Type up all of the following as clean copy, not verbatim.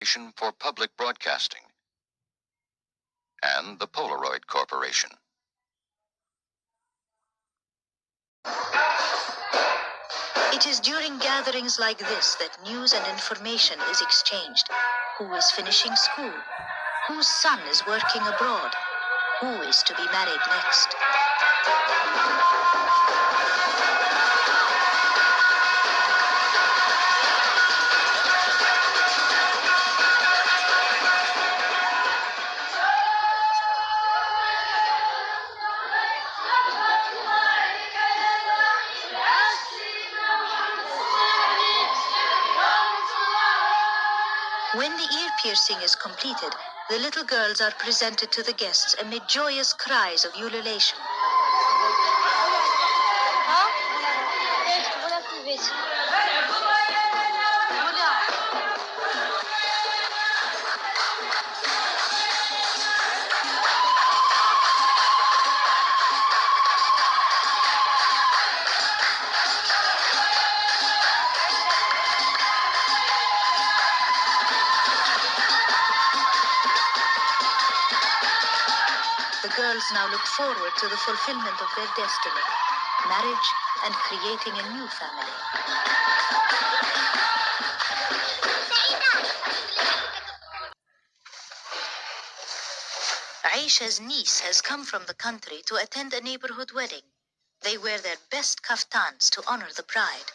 Corporation for Public Broadcasting, and the Polaroid Corporation. It is during gatherings like this that news and information is exchanged. Who is finishing school? Whose son is working abroad? Who is to be married next? When the ear piercing is completed, the little girls are presented to the guests amid joyous cries of ululation. The girls now look forward to the fulfillment of their destiny, marriage and creating a new family. Aisha's niece has come from the country to attend a neighborhood wedding. They wear their best kaftans to honor the bride.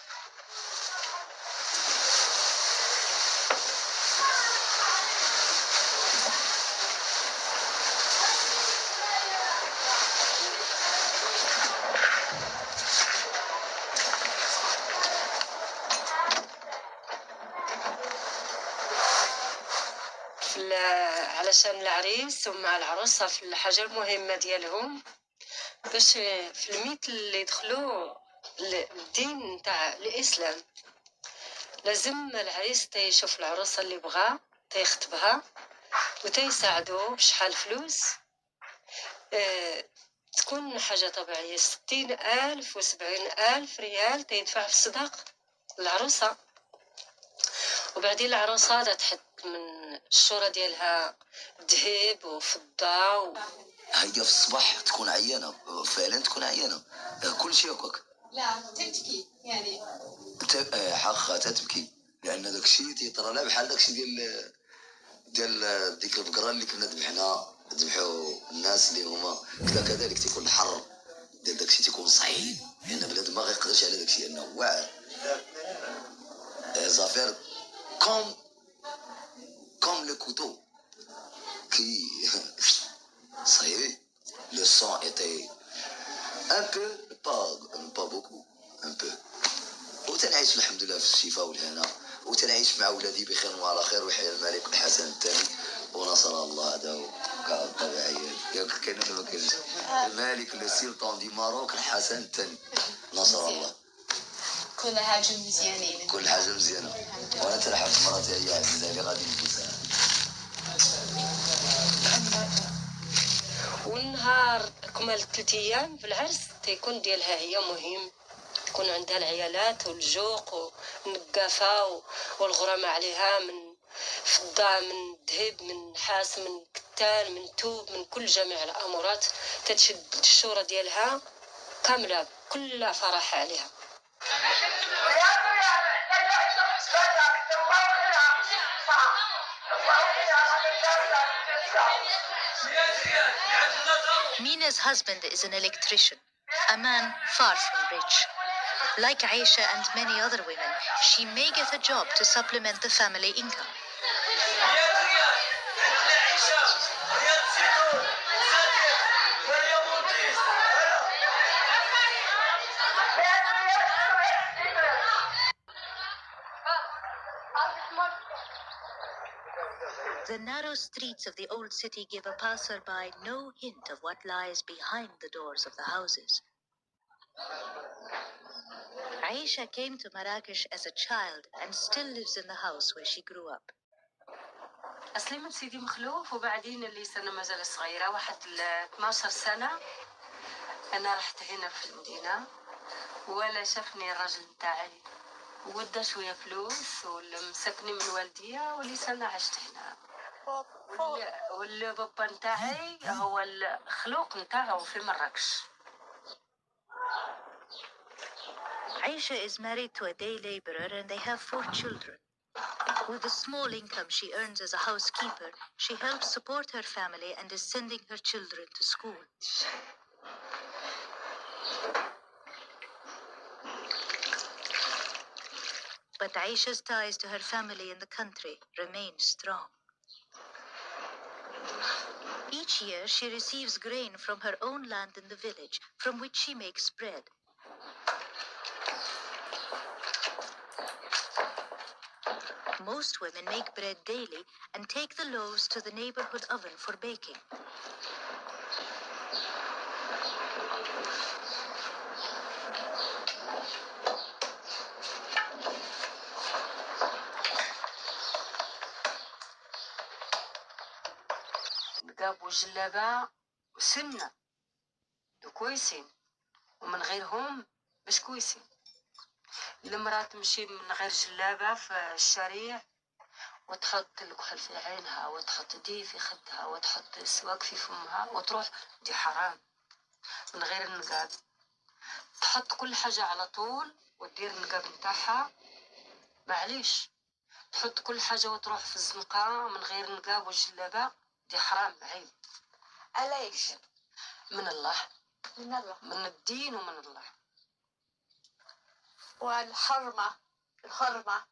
علشان العريس ومع العروسة في الحاجة المهمة ديالهم باش في الميت اللي يدخلوا الدين نتاع الإسلام لازم العريس تيشوف العروسة اللي بغا تيخطبها وتيساعدو بشحال فلوس تكون حاجة طبيعية 60,000 و70,000 ريال تيدفع في الصداق العروسة. وبعدين العروسة تحط من الشورى ديالها ذهب وفضة هيا في الصباح تكون عيانة، فعلا تكون عيانة، كل شيء هكاك. لا تبكي يعني حقا تبكي، لأن داك الشيء تيطرى لها بحال داك الشيء ديال ديك البقرة اللي كنا ذبحوا الناس اللي هما كذلك تيكون الحر ديال داك الشيء تيكون صعيب، لأن بنادم ما غيقدرش على داك الشيء لأنه واعر. زافير comme le couteau qui ça y est, le sang était un peu, pas beaucoup, un peu. وتنعيش الحمد لله في الشفاء والهنا، وتنعيش مع ولادي بخير وعلى خير، ويحيى الملك الحسن الثاني ونصر الله هذا كاع الطبيعيات ياك كاين ولا ما كاينش. الملك لو سلطان دي ماروك الحسن الثاني نصر الله. كل حاجة مزيانين، كل حاجة مزيانة، وانا ترحب مراتي هي عزيزة اللي غادي نجلسها. والنهار كمال 3 أيام في العرس تيكون ديالها هي مهم، تكون عندها العيالات والجوق والنقافة والغرامة عليها من فضة من ذهب من نحاس من كتان من توب من كل جميع الأمورات، تتشد الشورى ديالها كاملة كلها فرح عليها. Mina's husband is an electrician, a man far from rich. Like Aisha and many other women, she may get a job to supplement the family income. The narrow streets of the old city give a passerby no hint of what lies behind the doors of the houses. Aisha came to Marrakesh as a child and still lives in the house where she grew up. أصلي من سيدي مخلوف، وبعدين اللي سنة مازال صغيرة واحد 12 سنة أنا رحت هنا في المدينة ولا شافني الرجل نتاعي ودا شويه فلوس ومسكني من والديا وليس انا عشت هنا. والبابا نتاعي هو الخلوق نتاعو في مراكش. Aisha is married to a day laborer and they have 4 children. With the small income she earns as a housekeeper, she helps support her family and is sending her children to school. But Aisha's ties to her family in the country remain strong. Each year she receives grain from her own land in the village, from which she makes bread. Most women make bread daily and take the loaves to the neighborhood oven for baking. نقاب وجلابة سنة كويسين ومن غيرهم مش كويسين. المرأة تمشي من غير جلابة في الشارع وتحط الكحل في عينها وتحط دي في خدها وتحط السواك في فمها وتروح، دي حرام. من غير النقاب تحط كل حاجة على طول وتدير النقاب نتاعها، معليش تحط كل حاجة وتروح في الزنقة من غير نقاب وجلابة، دي حرام عيب. علاش؟ من الله، من الله، من الدين ومن الله. والحرمة، الحرمة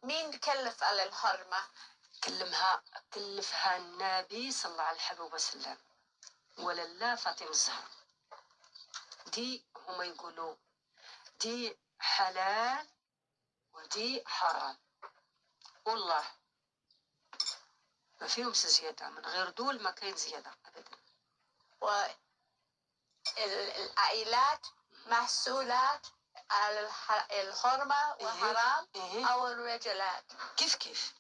مين كلف على الحرمة؟ كلفها النبي صلى الله عليه وسلم ولا لا فاطمة الزهراء. دي هما يقولوا دي حلال ودي حرام، والله ما فيهم زيادة. من غير دول ما كاين زيادة أبدا. والعائلات محصولات على الحرمة وحرام أو الرجلات كيف.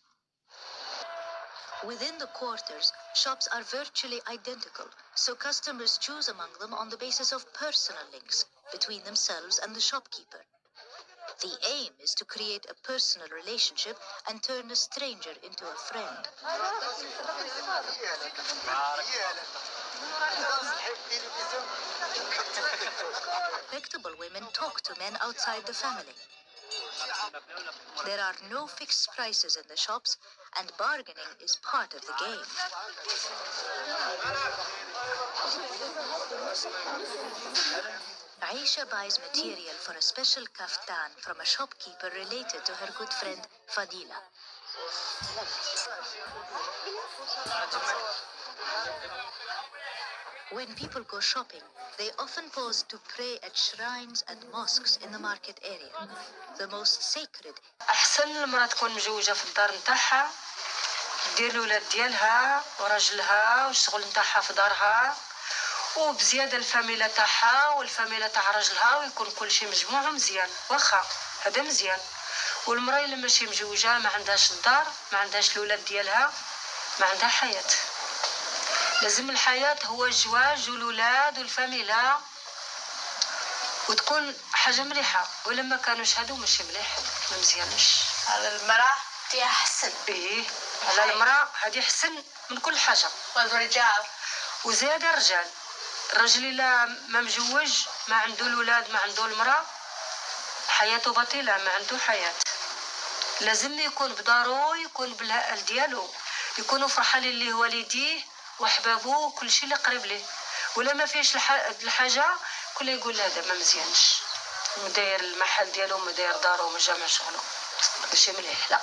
Within the quarters, shops are virtually identical, so customers choose among them on the basis of personal links between themselves and the shopkeeper. The aim is to create a personal relationship and turn a stranger into a friend. Respectable women talk to men outside the family. There are no fixed prices in the shops, and bargaining is part of the game. Aisha buys material for a special kaftan from a shopkeeper related to her good friend Fadila. When people go shopping, they often pause to pray at shrines and mosques in the market area, the most sacred. أحسن المرأة تكون مجوجة في الدار نتاعها، دير الولاد ديالها وراجلها والشغل نتاعها في دارها، وبزيادة الفاميلة تاعها والفاميلة تاع راجلها، ويكون كل شيء مجموع مزيان. واخا هذا مزيان. والمرأة اللي ماشي مجوجة ما عندهاش الدار، ما عندهاش الولاد ديالها، ما عندها حياة. لازم الحياة هو الزواج والولاد والفاميلة وتكون حاجة مليحة، ولما كانوش هادو ماشي مليح، ما مزيانش. على المرأة دي أحسن. إيه على المرأة هذه أحسن من كل حاجة. والرجال وزيادة الرجل إلا ما مجوج ما عنده الولاد ما عنده المرأة حياته بطيلة، ما عنده حياة. لازم يكون بدارو، يكون بالأهل ديالو، يكونوا فرحان اللي هو والديه وأحبابه كل شيء اللي قريب ليه. ولا ما فيش الحاجة كل يقول هذا ما مزيانش، مداير المحل ديالو مداير دارو مجمع شغله، ماشي مليح لا.